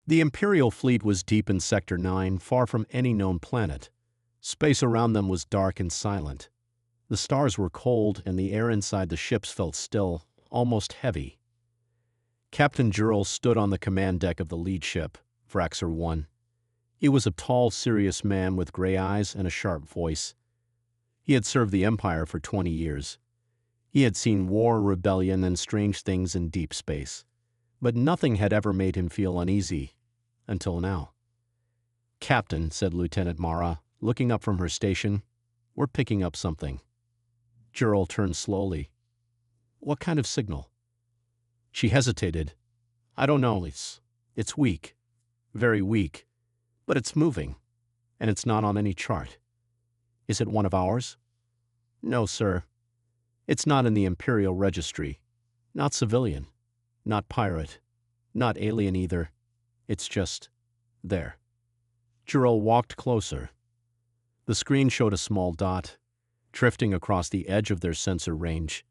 The Imperial fleet was deep in Sector 9, far from any known planet. Space around them was dark and silent. The stars were cold, and the air inside the ships felt still, almost heavy. Captain Jurl stood on the command deck of the lead ship, Vraxer 1. He was a tall, serious man with gray eyes and a sharp voice. He had served the Empire for 20 years. He had seen war, rebellion, and strange things in deep space. But nothing had ever made him feel uneasy, until now. "Captain," said Lieutenant Mara, looking up from her station, "we're picking up something." Jurl turned slowly. "What kind of signal?" She hesitated. "I don't know. It's weak. Very weak. But it's moving. And it's not on any chart." "Is it one of ours?" "No, sir. It's not in the Imperial Registry. Not civilian. Not pirate. Not alien either. It's just there." Jurl walked closer. The screen showed a small dot, drifting across the edge of their sensor range.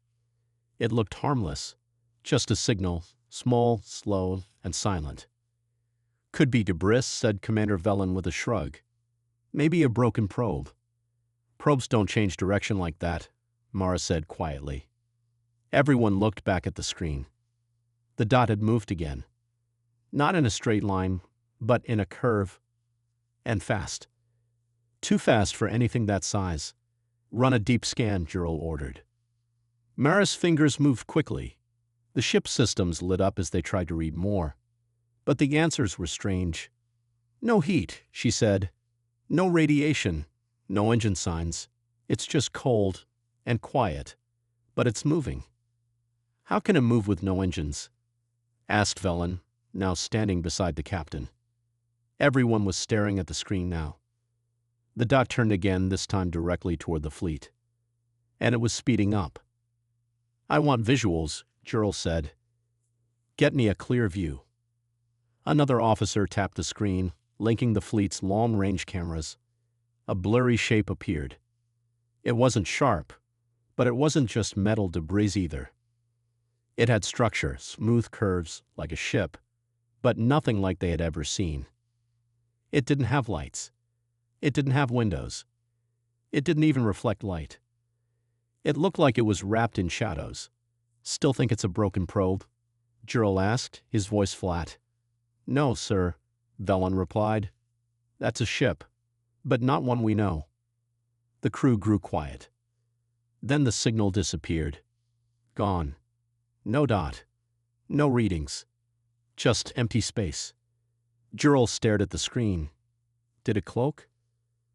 It looked harmless, just a signal, small, slow, and silent. "Could be debris," said Commander Velen with a shrug. "Maybe a broken probe." "Probes don't change direction like that," Mara said quietly. Everyone looked back at the screen. The dot had moved again. Not in a straight line, but in a curve. And fast. Too fast for anything that size. "Run a deep scan," Jurl ordered. Mara's fingers moved quickly. The ship's systems lit up as they tried to read more. But the answers were strange. "No heat," she said. "No radiation. No engine signs. It's just cold and quiet. But it's moving." "How can it move with no engines?" asked Velen, now standing beside the captain. Everyone was staring at the screen now. The dot turned again, this time directly toward the fleet. And it was speeding up. "I want visuals," Jurl said. "Get me a clear view." Another officer tapped the screen, linking the fleet's long-range cameras. A blurry shape appeared. It wasn't sharp, but it wasn't just metal debris either. It had structure, smooth curves, like a ship, but nothing like they had ever seen. It didn't have lights. It didn't have windows. It didn't even reflect light. It looked like it was wrapped in shadows. "Still think it's a broken probe?" Jurl asked, his voice flat. "No, sir," Velen replied. "That's a ship, but not one we know." The crew grew quiet. Then the signal disappeared. Gone. No dot. No readings. Just empty space. Jurl stared at the screen. "Did it cloak?"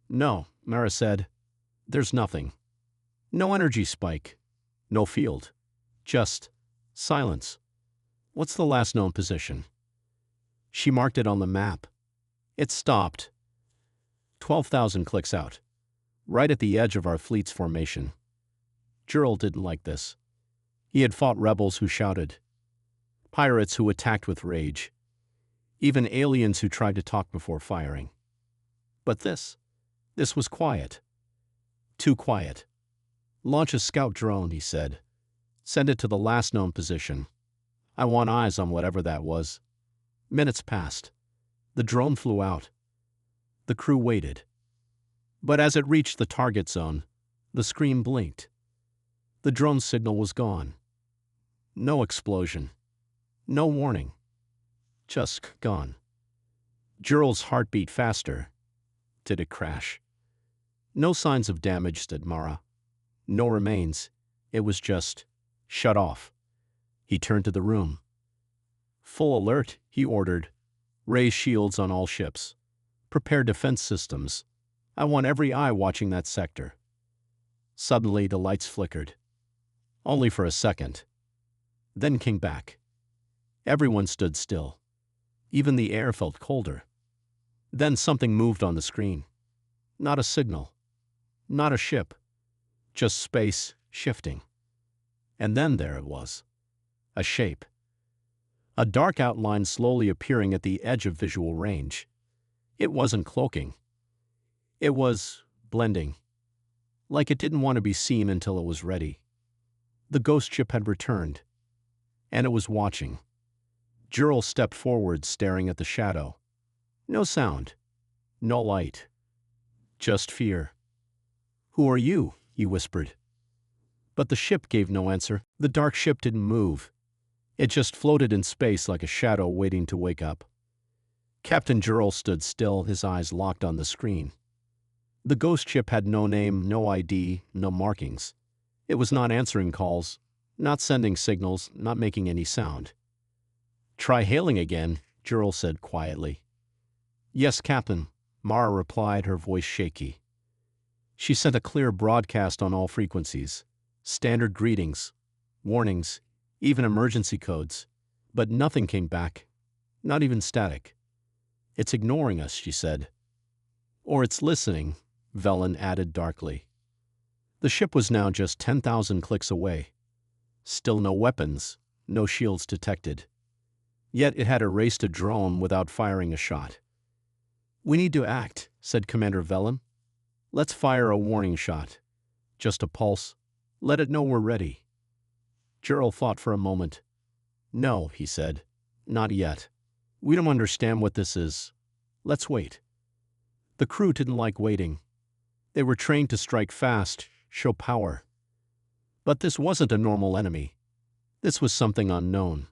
"No," Mara said. "There's nothing. No energy spike. No field. Just silence." "What's the last known position?" She marked it on the map. It stopped. 12,000 clicks out. Right at the edge of our fleet's formation. Jurl didn't like this. He had fought rebels who shouted. Pirates who attacked with rage. Even aliens who tried to talk before firing. But this was quiet. Too quiet. "Launch a scout drone," he said. "Send it to the last known position. I want eyes on whatever that was." Minutes passed. The drone flew out. The crew waited. But as it reached the target zone, the screen blinked. The drone signal was gone. No explosion. No warning. Just gone. Jurl's heart beat faster. Did it crash? "No signs of damage," said Mara. "No remains. It was just shut off." He turned to the room. "Full alert," he ordered. "Raise shields on all ships. Prepare defense systems. I want every eye watching that sector." Suddenly, the lights flickered. Only for a second. Then came back. Everyone stood still. Even the air felt colder. Then something moved on the screen. Not a signal. Not a ship. Just space shifting. And then there it was. A shape. A dark outline slowly appearing at the edge of visual range. It wasn't cloaking. It was blending. Like it didn't want to be seen until it was ready. The ghost ship had returned. And it was watching. Jurel stepped forward, staring at the shadow. No sound. No light. Just fear. "Who are you?" he whispered. But the ship gave no answer. The dark ship didn't move. It just floated in space like a shadow waiting to wake up. Captain Jurel stood still, his eyes locked on the screen. The ghost ship had no name, no ID, no markings. It was not answering calls, not sending signals, not making any sound. "Try hailing again," Jurel said quietly. "Yes, Captain," Mara replied, her voice shaky. She sent a clear broadcast on all frequencies. Standard greetings, warnings, even emergency codes. But nothing came back, not even static. "It's ignoring us," she said. "Or it's listening," Velen added darkly. The ship was now just 10,000 clicks away. Still no weapons, no shields detected. Yet it had erased a drone without firing a shot. "We need to act," said Commander Velen. "Let's fire a warning shot. Just a pulse. Let it know we're ready." Jurel thought for a moment. "No," he said. "Not yet. We don't understand what this is. Let's wait." The crew didn't like waiting. They were trained to strike fast, show power. But this wasn't a normal enemy. This was something unknown.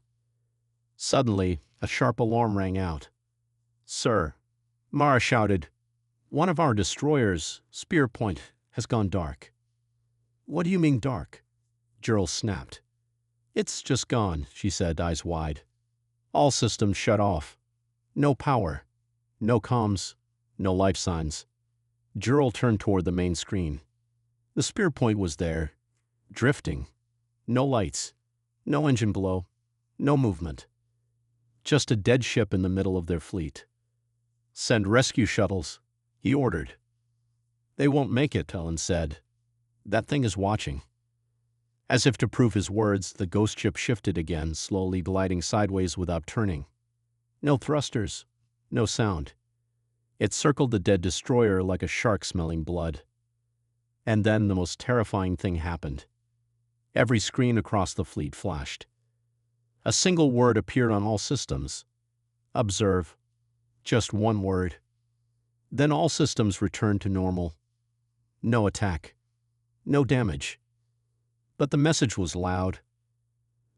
Suddenly, a sharp alarm rang out. "Sir," Mara shouted, "one of our destroyers, Spear Point, has gone dark." "What do you mean dark?" Jurel snapped. "It's just gone," she said, eyes wide. "All systems shut off. No power. No comms. No life signs." Jurel turned toward the main screen. The Spear Point was there, drifting. No lights. No engine below. No movement. Just a dead ship in the middle of their fleet. "Send rescue shuttles," he ordered. "They won't make it," Ellen said. "That thing is watching." As if to prove his words, the ghost ship shifted again, slowly gliding sideways without turning. No thrusters. No sound. It circled the dead destroyer like a shark smelling blood. And then the most terrifying thing happened. Every screen across the fleet flashed. A single word appeared on all systems. "Observe." Just one word. Then all systems returned to normal. No attack. No damage. But the message was loud.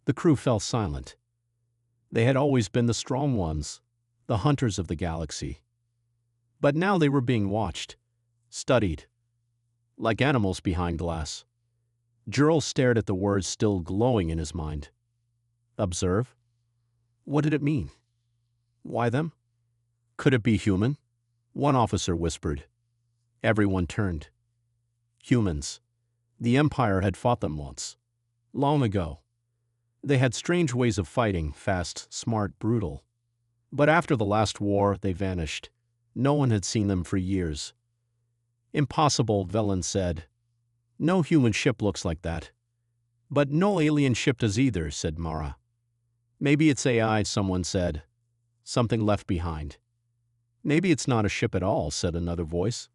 The crew fell silent. They had always been the strong ones, the hunters of the galaxy. But now they were being watched, studied, like animals behind glass. Jurel stared at the words still glowing in his mind. Observe? What did it mean? Why them? Could it be human? One officer whispered. Everyone turned. Humans. The Empire had fought them once. Long ago. They had strange ways of fighting, fast, smart, brutal. But after the last war, they vanished. No one had seen them for years. Impossible, Velen said. No human ship looks like that. But no alien ship does either, said Mara. Maybe it's AI, someone said. Something left behind. Maybe it's not a ship at all, said another voice.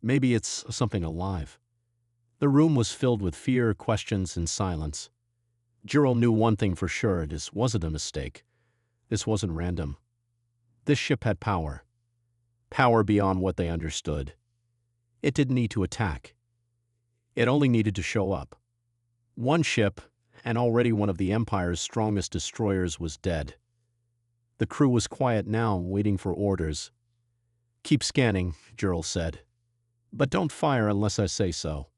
Maybe it's something alive. The room was filled with fear, questions, and silence. Jurel knew one thing for sure. This wasn't a mistake. This wasn't random. This ship had power. Power beyond what they understood. It didn't need to attack. It only needed to show up. One ship, and already one of the Empire's strongest destroyers, was dead. The crew was quiet now, waiting for orders. Keep scanning, Jurel said. But don't fire unless I say so.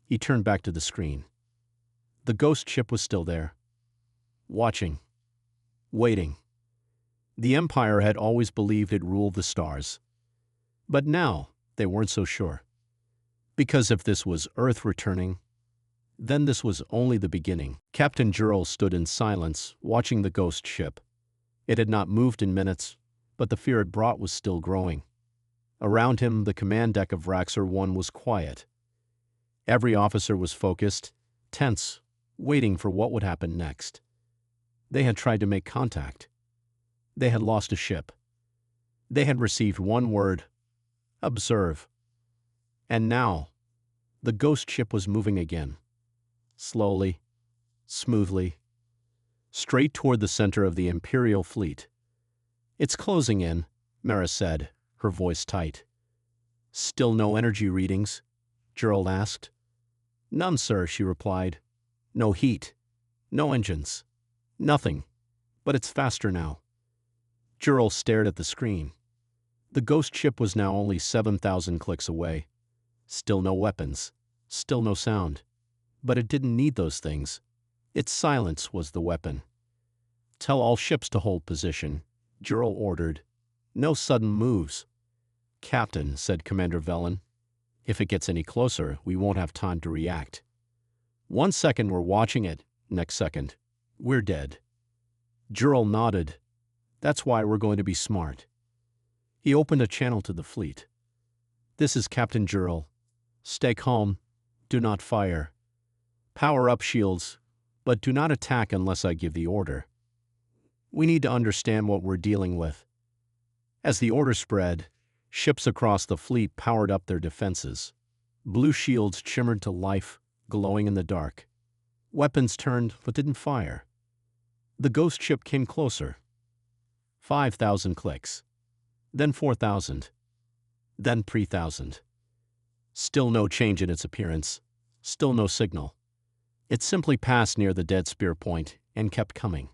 He turned back to the screen. The ghost ship was still there. Watching. Waiting. The Empire had always believed it ruled the stars. But now, they weren't so sure. Because if this was Earth returning, then this was only the beginning. Captain Jurel stood in silence, watching the ghost ship. It had not moved in minutes, but the fear it brought was still growing. Around him, the command deck of Raxor 1 was quiet. Every officer was focused, tense, waiting for what would happen next. They had tried to make contact. They had lost a ship. They had received one word, observe. And now, the ghost ship was moving again. Slowly, smoothly, straight toward the center of the Imperial fleet. "It's closing in," Mara said, her voice tight. "Still no energy readings?" Gerald asked. "None, sir," she replied. "No heat. No engines. Nothing. But it's faster now." Gerald stared at the screen. The ghost ship was now only 7,000 clicks away. Still no weapons. Still no sound. But it didn't need those things. Its silence was the weapon. "Tell all ships to hold position," Gerald ordered. "No sudden moves." "Captain," said Commander Velen, "if it gets any closer, we won't have time to react. 1 second we're watching it, next second, we're dead." Gerald nodded. "That's why we're going to be smart." He opened a channel to the fleet. "This is Captain Gerald. Stay calm. Do not fire. Power up shields, but do not attack unless I give the order. We need to understand what we're dealing with." As the order spread, ships across the fleet powered up their defenses. Blue shields shimmered to life, glowing in the dark. Weapons turned but didn't fire. The ghost ship came closer. 5,000 clicks. Then 4,000. Then 3,000. Still no change in its appearance. Still no signal. It simply passed near the dead spear point and kept coming.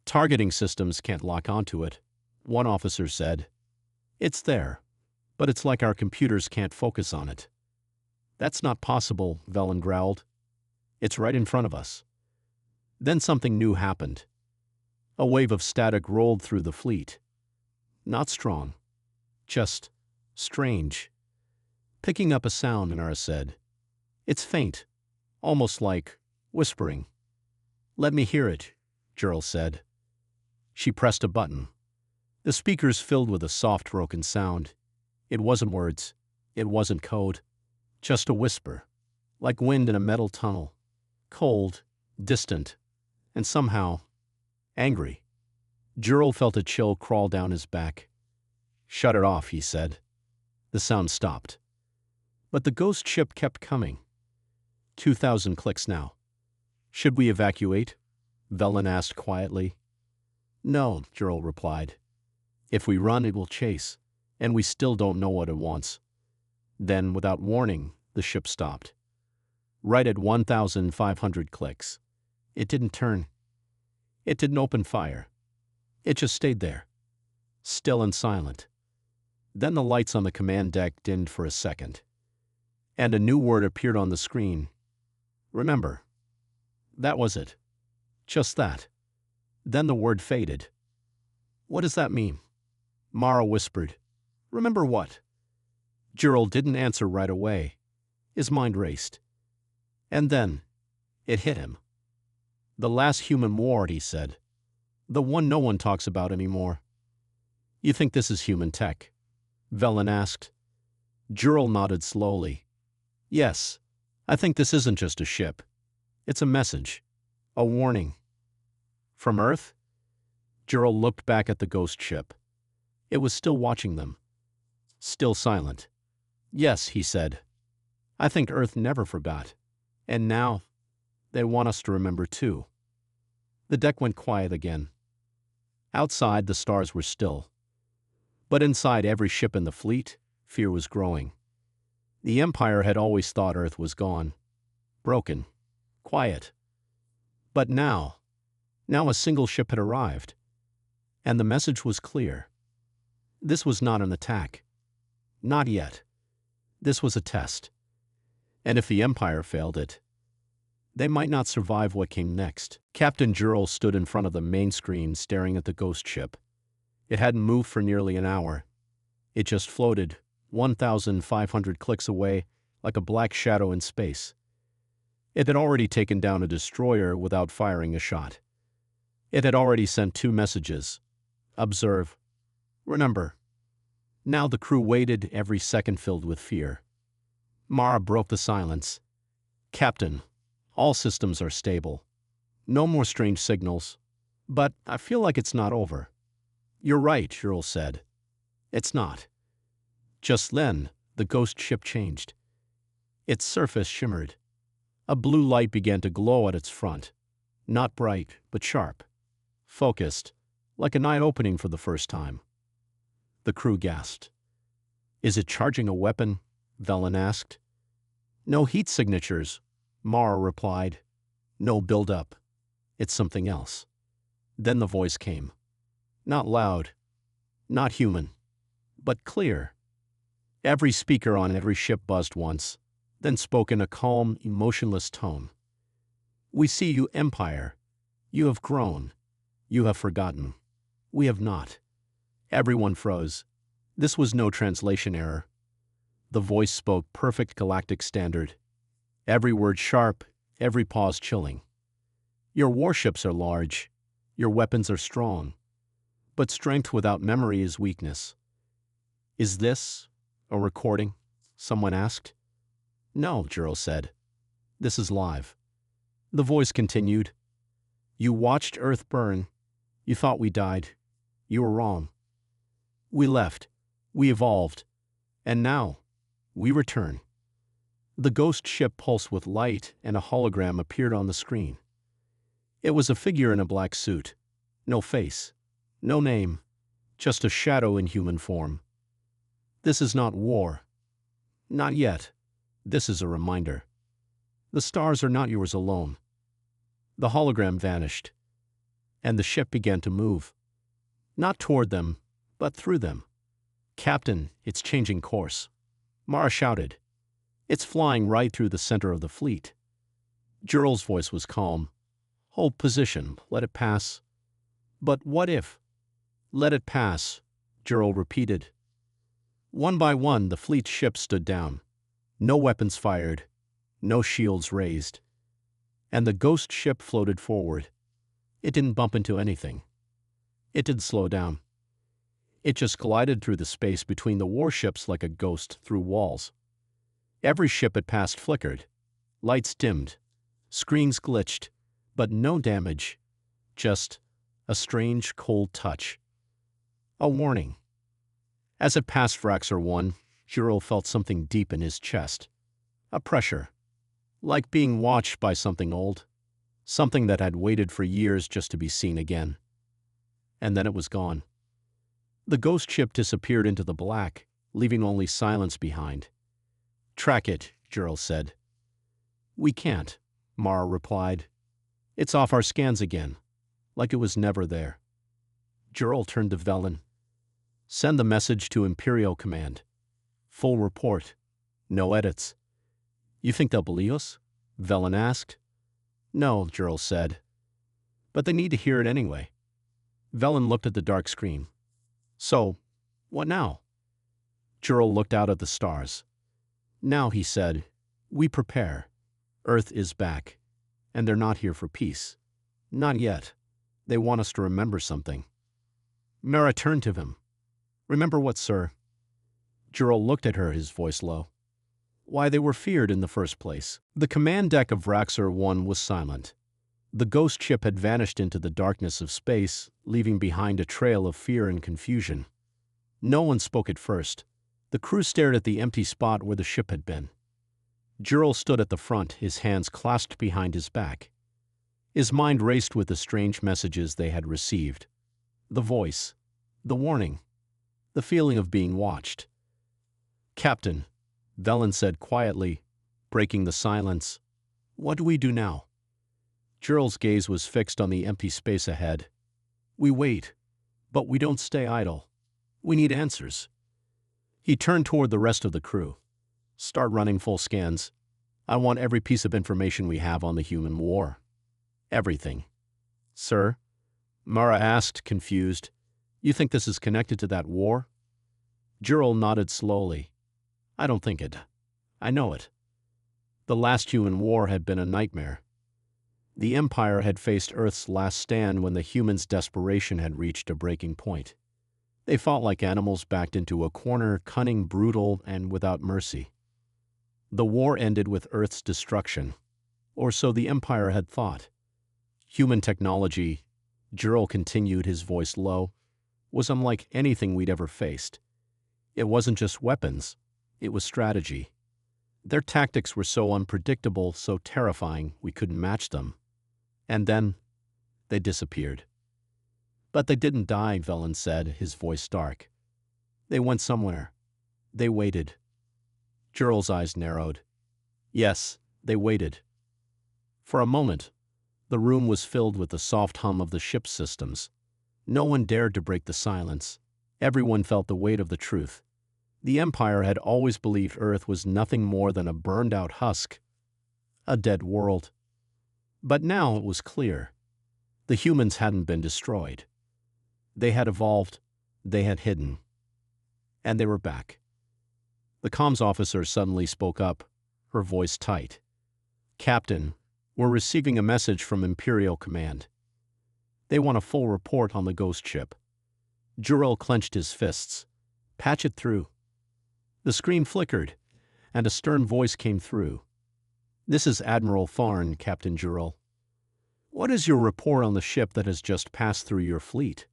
"Targeting systems can't lock onto it," one officer said. "It's there, but it's like our computers can't focus on it." "That's not possible," Velen growled. "It's right in front of us." Then something new happened. A wave of static rolled through the fleet. Not strong. Just strange. Picking up a sound, Mara said. "It's faint. Almost like whispering." "Let me hear it," Gerald said. She pressed a button. The speakers filled with a soft, broken sound. It wasn't words. It wasn't code. Just a whisper, like wind in a metal tunnel. Cold, distant, and somehow angry. Gerald felt a chill crawl down his back. "Shut it off," he said. The sound stopped. But the ghost ship kept coming. 2,000 clicks now. "Should we evacuate?" Velen asked quietly. "No," Gerald replied. "If we run, it will chase, and we still don't know what it wants." Then, without warning, the ship stopped. Right at 1,500 clicks. It didn't turn. It didn't open fire. It just stayed there, still and silent. Then the lights on the command deck dimmed for a second, and a new word appeared on the screen. "Remember." That was it. Just that. Then the word faded. "What does that mean?" Mara whispered. "Remember what?" Gerald didn't answer right away. His mind raced. And then it hit him. "The last human war," he said. "The one no one talks about anymore." "You think this is human tech?" Velen asked. Gerald nodded slowly. "Yes, I think this isn't just a ship. It's a message. A warning." "From Earth?" Gerald looked back at the ghost ship. It was still watching them. Still silent. "Yes," he said. "I think Earth never forgot. And now, they want us to remember too." The deck went quiet again. Outside, the stars were still. But inside every ship in the fleet, fear was growing. The Empire had always thought Earth was gone. Broken. Quiet. But now a single ship had arrived. And the message was clear. This was not an attack. Not yet. This was a test. And if the Empire failed it, they might not survive what came next. Captain Gerald stood in front of the main screen staring at the ghost ship. It hadn't moved for nearly an hour. It just floated 1,500 clicks away like a black shadow in space. It had already taken down a destroyer without firing a shot. It had already sent 2 messages. Observe. Remember. Now the crew waited, every second filled with fear. Mara broke the silence. "Captain, all systems are stable. No more strange signals. But I feel like it's not over." "You're right," Gerald said. "It's not." Just then, the ghost ship changed. Its surface shimmered. A blue light began to glow at its front. Not bright, but sharp. Focused, like a night opening for the first time. The crew gasped. Is it charging a weapon? Velen asked. No heat signatures, Mara replied. No build-up. It's something else. Then the voice came. Not loud, not human, but clear. Every speaker on every ship buzzed once, then spoke in a calm, emotionless tone. We see you, Empire. You have grown. You have forgotten. We have not. Everyone froze. This was no translation error. The voice spoke perfect galactic standard. Every word sharp, every pause chilling. Your warships are large. Your weapons are strong. But strength without memory is weakness. Is this a recording? Someone asked. No, Juro said. This is live. The voice continued. You watched Earth burn. You thought we died. You were wrong. We left. We evolved. And now, we return. The ghost ship pulsed with light and a hologram appeared on the screen. It was a figure in a black suit. No face. No name. Just a shadow in human form. This is not war. Not yet. This is a reminder. The stars are not yours alone. The hologram vanished, and the ship began to move. Not toward them, but through them. Captain, it's changing course. Mara shouted. It's flying right through the center of the fleet. Juro's voice was calm. Hold position, let it pass. But what if? Let it pass, Juro repeated. One by one, the fleet's ships stood down. No weapons fired, no shields raised. And the ghost ship floated forward. It didn't bump into anything. It didn't slow down. It just glided through the space between the warships like a ghost through walls. Every ship it passed flickered. Lights dimmed. Screens glitched. But no damage. Just a strange, cold touch. A warning. As it passed Vraxar 1, Juro felt something deep in his chest. A pressure. Like being watched by something old. Something that had waited for years just to be seen again. And then it was gone. The ghost ship disappeared into the black, leaving only silence behind. Track it, Juro said. We can't, Mara replied. It's off our scans again, like it was never there. Juro turned to Velen. Send the message to Imperial Command. Full report. No edits. You think they'll believe us? Velen asked. No, Juro said. But they need to hear it anyway. Velen looked at the dark screen. So, what now? Juro looked out at the stars. Now, he said, we prepare. Earth is back. And they're not here for peace. Not yet. They want us to remember something. Mara turned to him. Remember what, sir? Juro looked at her, his voice low. Why they were feared in the first place. The command deck of Vraxar 1 was silent. The ghost ship had vanished into the darkness of space, leaving behind a trail of fear and confusion. No one spoke at first. The crew stared at the empty spot where the ship had been. Juro stood at the front, his hands clasped behind his back. His mind raced with the strange messages they had received. The voice, the warning, the feeling of being watched. Captain, Velen said quietly, breaking the silence, what do we do now? Juro's gaze was fixed on the empty space ahead. We wait, but we don't stay idle. We need answers. He turned toward the rest of the crew. Start running full scans. I want every piece of information we have on the human war. Everything. Sir? Mara asked, confused. You think this is connected to that war? Juro nodded slowly. I don't think it. I know it. The last human war had been a nightmare. The Empire had faced Earth's last stand when the humans' desperation had reached a breaking point. They fought like animals backed into a corner, cunning, brutal, and without mercy. The war ended with Earth's destruction, or so the Empire had thought. Human technology, Juro continued, his voice low, was unlike anything we'd ever faced. It wasn't just weapons, it was strategy. Their tactics were so unpredictable, so terrifying, we couldn't match them. And then they disappeared. But they didn't die, Velen said, his voice dark. They went somewhere. They waited. Jural's eyes narrowed. Yes, they waited. For a moment, the room was filled with the soft hum of the ship's systems. No one dared to break the silence. Everyone felt the weight of the truth. The Empire had always believed Earth was nothing more than a burned-out husk, a dead world. But now it was clear. The humans hadn't been destroyed. They had evolved, they had hidden. And they were back. The comms officer suddenly spoke up, her voice tight. "Captain, we're receiving a message from Imperial Command. They want a full report on the ghost ship." Jural clenched his fists. "Patch it through." The screen flickered, and a stern voice came through. "This is Admiral Farn, Captain Jural. What is your report on the ship that has just passed through your fleet?"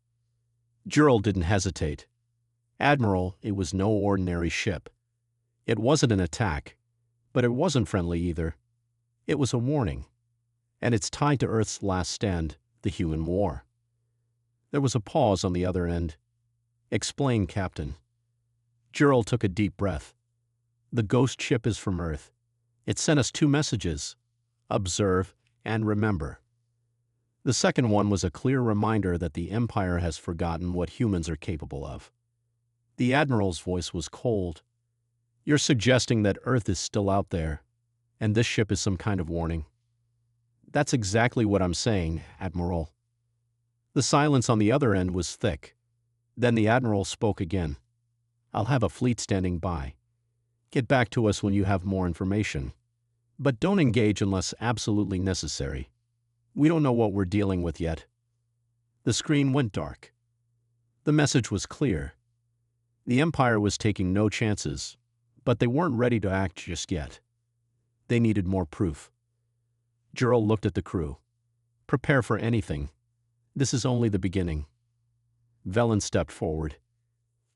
Jural didn't hesitate. "Admiral, it was no ordinary ship. It wasn't an attack, but it wasn't friendly either. It was a warning, and it's tied to Earth's last stand, the human war." There was a pause on the other end. "Explain, Captain." Jural took a deep breath. "The ghost ship is from Earth. It sent us 2 messages: observe and remember." The second one was a clear reminder that the Empire has forgotten what humans are capable of. The Admiral's voice was cold. "You're suggesting that Earth is still out there, and this ship is some kind of warning?" "That's exactly what I'm saying, Admiral." The silence on the other end was thick. Then the Admiral spoke again. "I'll have a fleet standing by. Get back to us when you have more information. But don't engage unless absolutely necessary. We don't know what we're dealing with yet." The screen went dark. The message was clear. The Empire was taking no chances, but they weren't ready to act just yet. They needed more proof. Jural looked at the crew. "Prepare for anything. This is only the beginning." Velen stepped forward.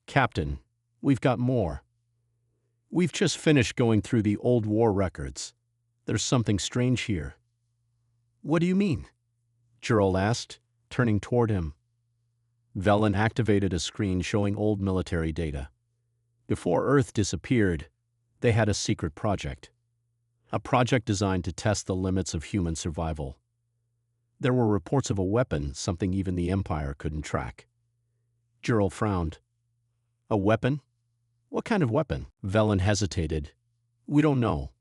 "Captain, we've got more. We've just finished going through the old war records. There's something strange here." "What do you mean?" Jural asked, turning toward him. Velen activated a screen showing old military data. Before Earth disappeared, they had a secret project. A project designed to test the limits of human survival. There were reports of a weapon, something even the Empire couldn't track. Jural frowned. "A weapon? What kind of weapon?" Velen hesitated. "We don't know,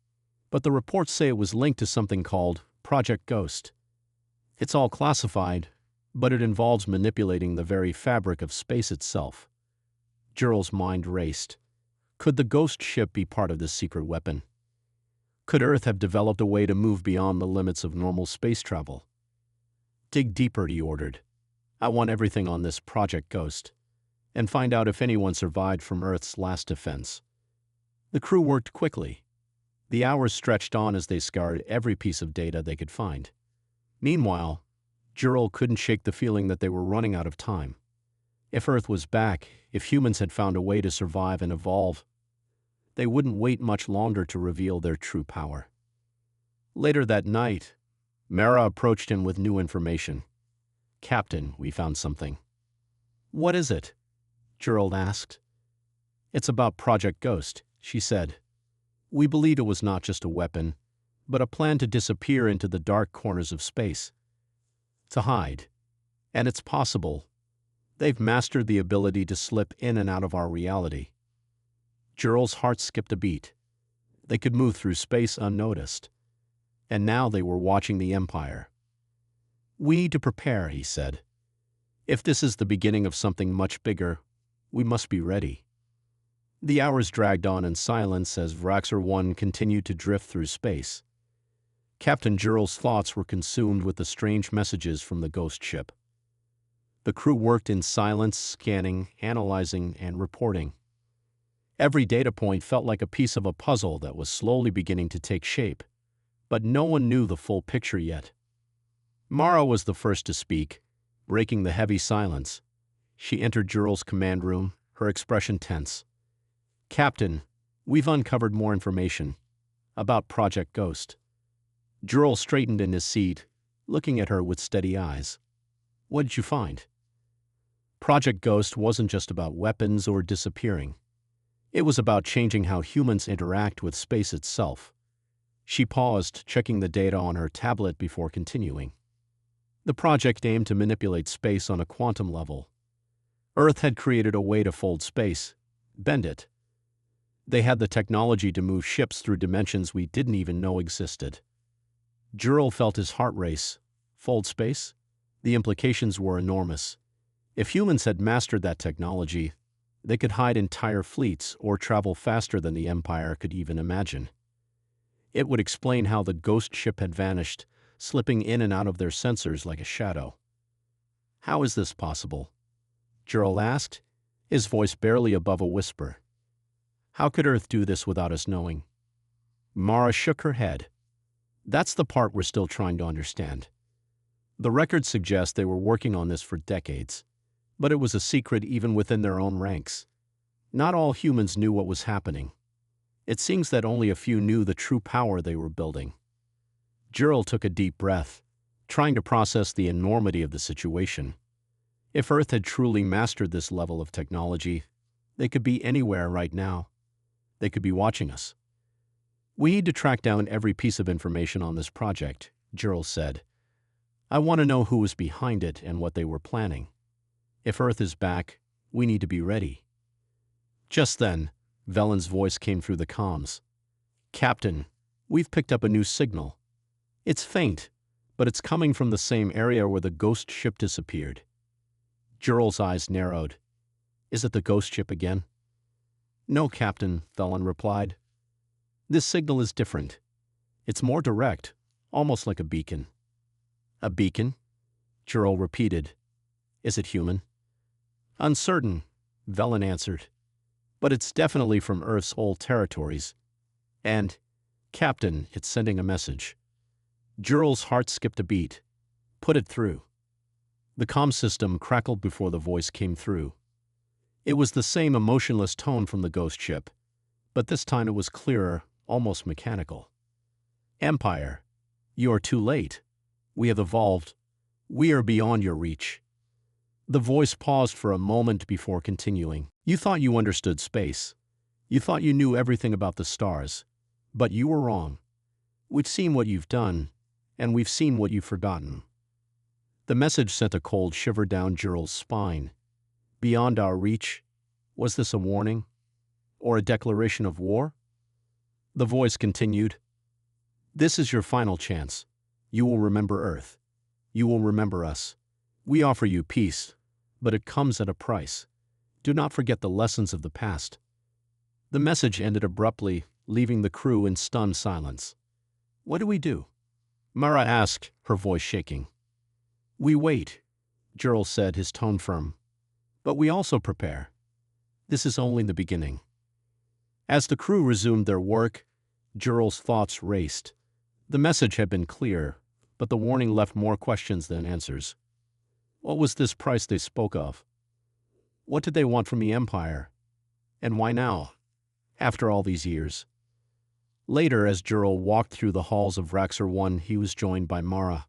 but the reports say it was linked to something called Project Ghost. It's all classified, but it involves manipulating the very fabric of space itself." Jural's mind raced. Could the ghost ship be part of this secret weapon? Could Earth have developed a way to move beyond the limits of normal space travel? "Dig deeper," he ordered. "I want everything on this Project Ghost, and find out if anyone survived from Earth's last defense." The crew worked quickly. The hours stretched on as they scoured every piece of data they could find. Meanwhile, Jural couldn't shake the feeling that they were running out of time. If Earth was back, if humans had found a way to survive and evolve, they wouldn't wait much longer to reveal their true power. Later that night, Mara approached him with new information. "Captain, we found something." "What is it?" Jural asked. "It's about Project Ghost," she said. "We believed it was not just a weapon, but a plan to disappear into the dark corners of space. To hide. And it's possible. They've mastered the ability to slip in and out of our reality." Jural's heart skipped a beat. They could move through space unnoticed. And now they were watching the Empire. "We need to prepare," he said. "If this is the beginning of something much bigger, we must be ready." The hours dragged on in silence as Vraxar 1 continued to drift through space. Captain Jural's thoughts were consumed with the strange messages from the ghost ship. The crew worked in silence, scanning, analyzing, and reporting. Every data point felt like a piece of a puzzle that was slowly beginning to take shape, but no one knew the full picture yet. Mara was the first to speak, breaking the heavy silence. She entered Jural's command room, her expression tense. "Captain, we've uncovered more information about Project Ghost." Jural straightened in his seat. looking at her with steady eyes. "What did you find?" Project Ghost wasn't just about weapons or disappearing. It was about changing how humans interact with space itself. She paused, checking the data on her tablet before continuing. The project aimed to manipulate space on a quantum level. Earth had created a way to fold space, bend it. They had the technology to move ships through dimensions we didn't even know existed. Jurel felt his heart race. Fold space? The implications were enormous. If humans had mastered that technology, they could hide entire fleets or travel faster than the Empire could even imagine. It would explain how the ghost ship had vanished, slipping in and out of their sensors like a shadow. "How is this possible?" Jurel asked, his voice barely above a whisper. "How could Earth do this without us knowing?" Mara shook her head. "That's the part we're still trying to understand. The records suggest they were working on this for decades, but it was a secret even within their own ranks. Not all humans knew what was happening. It seems that only a few knew the true power they were building." Jurel took a deep breath, trying to process the enormity of the situation. If Earth had truly mastered this level of technology, they could be anywhere right now. They could be watching us. "We need to track down every piece of information on this project," Jurel said. "I want to know who was behind it and what they were planning. If Earth is back, we need to be ready." Just then, Velen's voice came through the comms. "Captain, we've picked up a new signal. It's faint, but it's coming from the same area where the ghost ship disappeared." Jurel's eyes narrowed. "Is it the ghost ship again?" "No, Captain," Velen replied. "This signal is different. It's more direct, almost like a beacon." "A beacon?" Jurel repeated. "Is it human?" "Uncertain," Velen answered. "But it's definitely from Earth's old territories. And, Captain, it's sending a message." Jurel's heart skipped a beat. "Put it through." The comm system crackled before the voice came through. It was the same emotionless tone from the ghost ship, but this time it was clearer, almost mechanical. "Empire, you are too late. We have evolved. We are beyond your reach." The voice paused for a moment before continuing. "You thought you understood space. You thought you knew everything about the stars. But you were wrong. We've seen what you've done, and we've seen what you've forgotten." The message sent a cold shiver down Jurel's spine. Beyond our reach? Was this a warning? Or a declaration of war? The voice continued. "This is your final chance. You will remember Earth. You will remember us. We offer you peace, but it comes at a price. Do not forget the lessons of the past." The message ended abruptly, leaving the crew in stunned silence. "What do we do?" Mara asked, her voice shaking. "We wait," Jurel said, his tone firm. "But we also prepare. This is only the beginning." As the crew resumed their work, Jurel's thoughts raced. The message had been clear, but the warning left more questions than answers. What was this price they spoke of? What did they want from the Empire? And why now, after all these years? Later, as Jurel walked through the halls of Raxor 1, he was joined by Mara.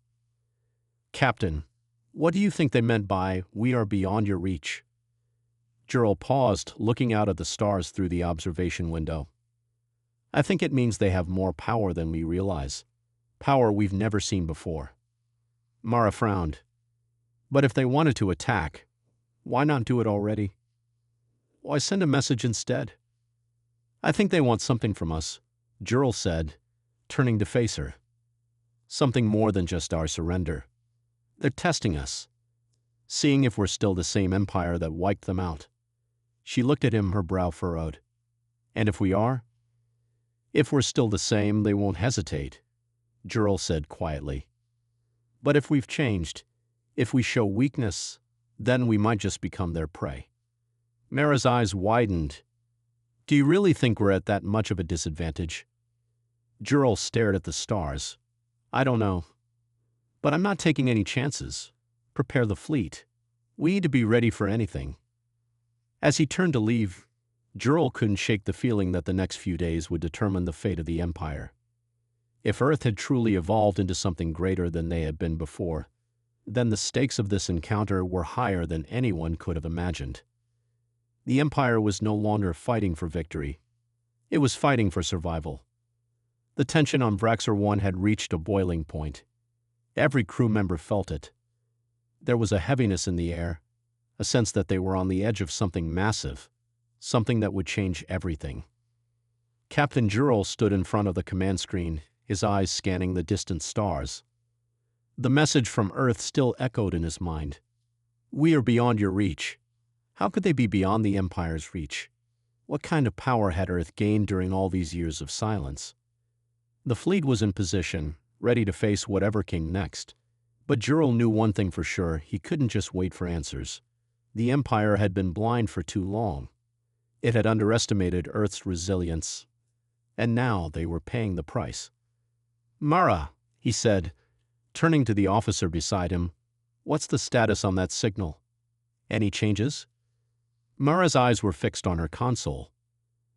"Captain, what do you think they meant by, 'We are beyond your reach'?" Jurel paused, looking out at the stars through the observation window. "I think it means they have more power than we realize. Power we've never seen before." Mara frowned. "But if they wanted to attack, why not do it already? Why send a message instead?" "I think they want something from us," Jurel said, turning to face her. "Something more than just our surrender. They're testing us, seeing if we're still the same empire that wiped them out." She looked at him, her brow furrowed. "And if we are?" "If we're still the same, they won't hesitate," Jurel said quietly. "But if we've changed, if we show weakness, then we might just become their prey." Mara's eyes widened. "Do you really think we're at that much of a disadvantage?" Jurel stared at the stars. "I don't know. But I'm not taking any chances. Prepare the fleet. We need to be ready for anything." As he turned to leave, Jurel couldn't shake the feeling that the next few days would determine the fate of the Empire. If Earth had truly evolved into something greater than they had been before, then the stakes of this encounter were higher than anyone could have imagined. The Empire was no longer fighting for victory. It was fighting for survival. The tension on Vraxor 1 had reached a boiling point. Every crew member felt it. There was a heaviness in the air, a sense that they were on the edge of something massive, something that would change everything. Captain Jurel stood in front of the command screen, his eyes scanning the distant stars. The message from Earth still echoed in his mind. "We are beyond your reach." How could they be beyond the Empire's reach? What kind of power had Earth gained during all these years of silence? The fleet was in position, ready to face whatever came next. But Jurel knew one thing for sure: he couldn't just wait for answers. The Empire had been blind for too long. It had underestimated Earth's resilience, and now they were paying the price. "Mara," he said, turning to the officer beside him, "what's the status on that signal? Any changes?" Mara's eyes were fixed on her console.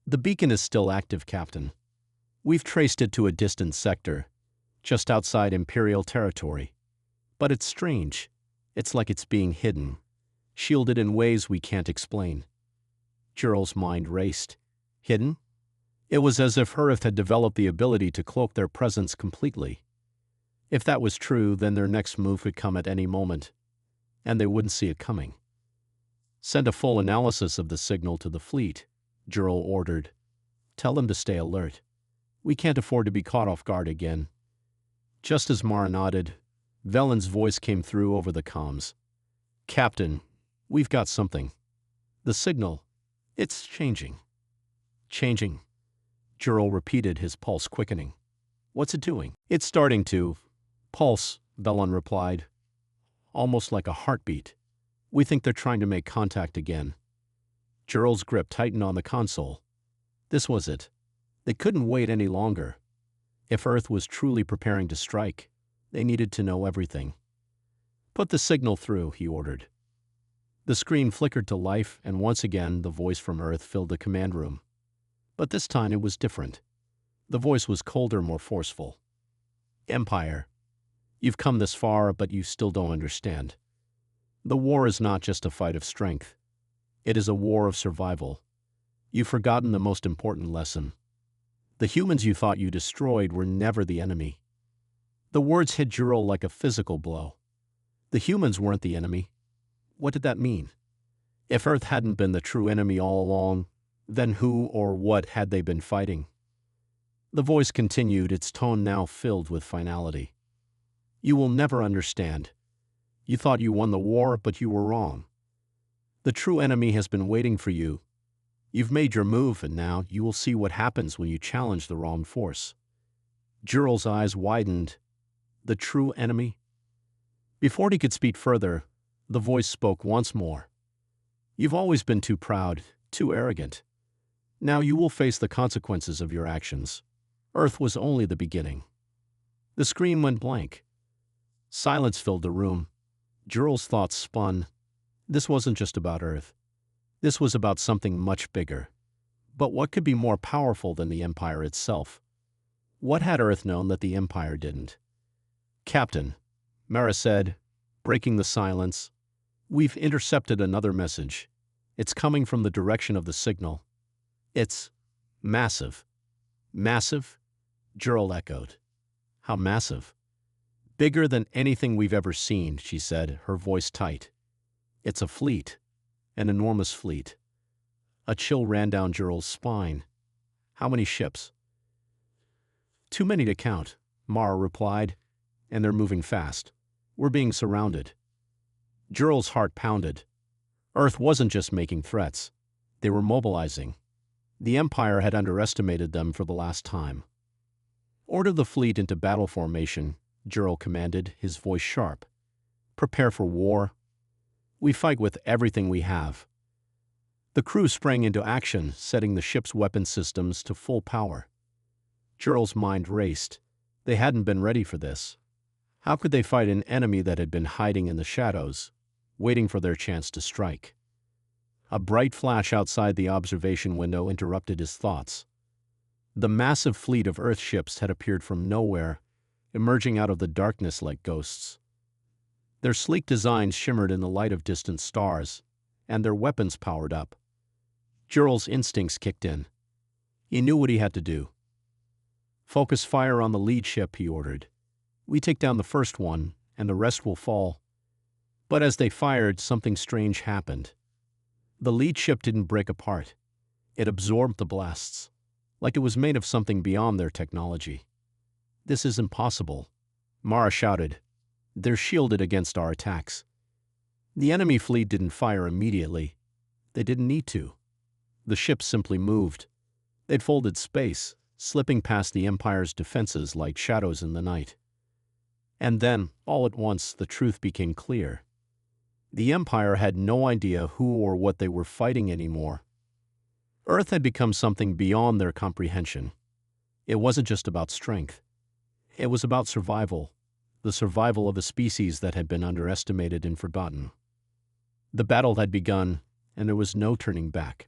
"The beacon is still active, Captain. We've traced it to a distant sector, just outside Imperial territory. But it's strange. It's like it's being hidden, shielded in ways we can't explain." Jurel's mind raced. Hidden? It was as if Earth had developed the ability to cloak their presence completely. If that was true, then their next move could come at any moment, and they wouldn't see it coming. "Send a full analysis of the signal to the fleet," Jurel ordered. "Tell them to stay alert. We can't afford to be caught off guard again." Just as Mara nodded, Velen's voice came through over the comms. "Captain, we've got something. The signal, it's changing." "Changing?" Jurel repeated, his pulse quickening. "What's it doing?" "It's starting to pulse," Velen replied. "Almost like a heartbeat. We think they're trying to make contact again." Jurel's grip tightened on the console. This was it. They couldn't wait any longer. If Earth was truly preparing to strike, they needed to know everything. "Put the signal through," he ordered. The screen flickered to life, and once again the voice from Earth filled the command room. But this time it was different. The voice was colder, more forceful. "Empire, you've come this far, but you still don't understand. The war is not just a fight of strength. It is a war of survival. You've forgotten the most important lesson. The humans you thought you destroyed were never the enemy." The words hit Jurel like a physical blow. The humans weren't the enemy. What did that mean? If Earth hadn't been the true enemy all along, then who or what had they been fighting? The voice continued, its tone now filled with finality. "You will never understand. You thought you won the war, but you were wrong. The true enemy has been waiting for you. You've made your move, and now you will see what happens when you challenge the wrong force." Jurel's eyes widened. The true enemy? Before he could speak further, the voice spoke once more. "You've always been too proud, too arrogant. Now you will face the consequences of your actions. Earth was only the beginning." The screen went blank. Silence filled the room. Jurel's thoughts spun. This wasn't just about Earth. This was about something much bigger. But what could be more powerful than the Empire itself? What had Earth known that the Empire didn't? "Captain," Mara said, breaking the silence, "we've intercepted another message. It's coming from the direction of the signal. It's massive." "Massive?" Jurel echoed. "How massive?" "Bigger than anything we've ever seen," she said, her voice tight. "It's a fleet. An enormous fleet." A chill ran down Jurel's spine. "How many ships?" "Too many to count," Mara replied, "and they're moving fast. We're being surrounded." Jurel's heart pounded. Earth wasn't just making threats. They were mobilizing. The Empire had underestimated them for the last time. "Order the fleet into battle formation," Jurel commanded, his voice sharp. "Prepare for war. We fight with everything we have." The crew sprang into action, setting the ship's weapon systems to full power. Jurel's mind raced. They hadn't been ready for this. How could they fight an enemy that had been hiding in the shadows, waiting for their chance to strike? A bright flash outside the observation window interrupted his thoughts. The massive fleet of Earth ships had appeared from nowhere, emerging out of the darkness like ghosts. Their sleek designs shimmered in the light of distant stars, and their weapons powered up. Jural's instincts kicked in. He knew what he had to do. "Focus fire on the lead ship," he ordered. "We take down the first one, and the rest will fall." But as they fired, something strange happened. The lead ship didn't break apart. It absorbed the blasts, like it was made of something beyond their technology. "This is impossible," Mara shouted. "They're shielded against our attacks." The enemy fleet didn't fire immediately. They didn't need to. The ships simply moved. They'd folded space, slipping past the Empire's defenses like shadows in the night. And then, all at once, the truth became clear. The Empire had no idea who or what they were fighting anymore. Earth had become something beyond their comprehension. It wasn't just about strength. It was about survival, the survival of a species that had been underestimated and forgotten. The battle had begun, and there was no turning back.